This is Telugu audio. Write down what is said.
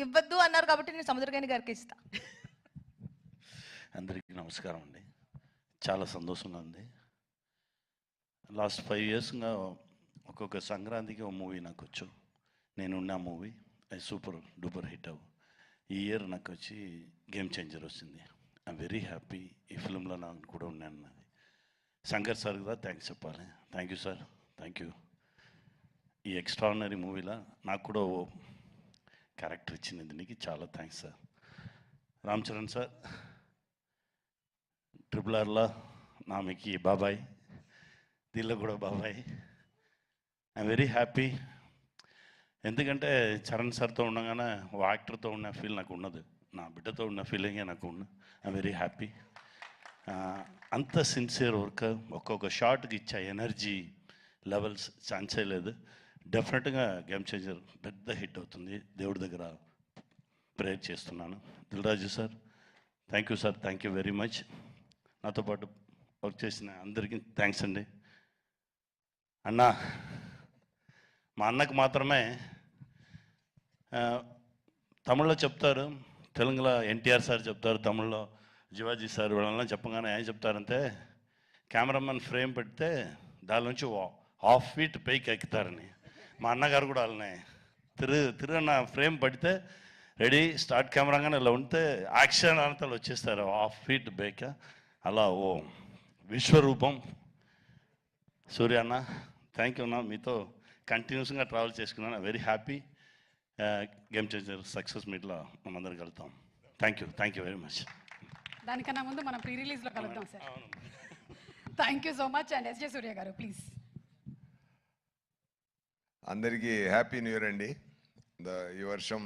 ఇవ్వద్దు అన్నారు కాబట్టి నేను సముద్రకాని గారికి ఇస్తా. అందరికీ నమస్కారం అండి. చాలా సంతోషంగా ఉంది. లాస్ట్ 5 ఇయర్స్గా ఒక్కొక్క సంక్రాంతికి ఒక మూవీ నాకు వచ్చు. నేనున్న మూవీ అది సూపర్ డూపర్ హిట్ అవ్వు. ఈ ఇయర్ నాకు వచ్చి గేమ్ చేంజర్ వచ్చింది. I'm very happy. ఈ ఫిల్మ్లో నాకు కూడా ఉన్నాను. నాది శంకర్ సార్ కూడా థ్యాంక్స్ చెప్పాలి. Thank you sir, thank you. ఈ ఎక్స్ట్రాడినరీ మూవీలో నాకు కూడా ఓ క్యారెక్టర్ ఇచ్చింది. దీనికి చాలా thanks sir. Ram Charan sir, RRRలో నామికి బాబాయ్, దీనిలో కూడా బాబాయ్. I'm very happy. ఎందుకంటే చరణ్ సార్తో ఉండగానే ఓ యాక్టర్తో ఉన్న ఫీల్ నాకు ఉన్నది. నా బిడ్డతో ఉన్న ఫీలింగే నాకు ఉన్న. I'm very happy. అంత సిన్సియర్ వర్క్, ఒక్కొక్క షాట్కి ఇచ్చే ఎనర్జీ లెవెల్స్ ఛాన్సే లేదు. డెఫినెట్గా గేమ్ చేంజర్ పెద్ద హిట్ అవుతుంది. దేవుడి దగ్గర ప్రేయర్ చేస్తున్నాను. Dil Raju sir, thank you sir, thank you very much. నాతో పాటు వర్క్ చేసిన అందరికీ థ్యాంక్స్ అండి. అన్నా, మా అన్నకు మాత్రమే తమిళ్లో చెప్తారు, తెలుగులో ఎన్టీఆర్ సార్ చెప్తారు, తమిళ్లో శివాజీ సార్ వాళ్ళని చెప్పగానే ఏం చెప్తారంటే కెమెరామెన్ ఫ్రేమ్ పెడితే దాని నుంచి 1/2 ఫీట్ పైకి ఎక్కుతారని. మా అన్నగారు కూడా వాళ్ళని తిరుగన్న ఫ్రేమ్ పడితే రెడీ స్టార్ట్ కెమెరాగానే ఇలా ఉంటే యాక్షన్ అంతా వచ్చేస్తారు 1/2 ఫీట్ పైక. అలా ఓ విశ్వరూపం సూర్య అన్న. థ్యాంక్ యూ అన్న. మీతో కంటిన్యూస్గా ట్రావెల్ చేసుకున్నాను. Very happy. Game Changer success మీట్లో మనందరం కలుద్దాం. Thank you very much. దానికన్నా ముందు మనం ప్రీ రిలీజ్లో కలుద్దాం sir. Thank you so much. And SJ Suryah గారు ప్లీజ్. అందరికీ హ్యాపీ న్యూ ఇయర్ అండి. ఈ వర్షం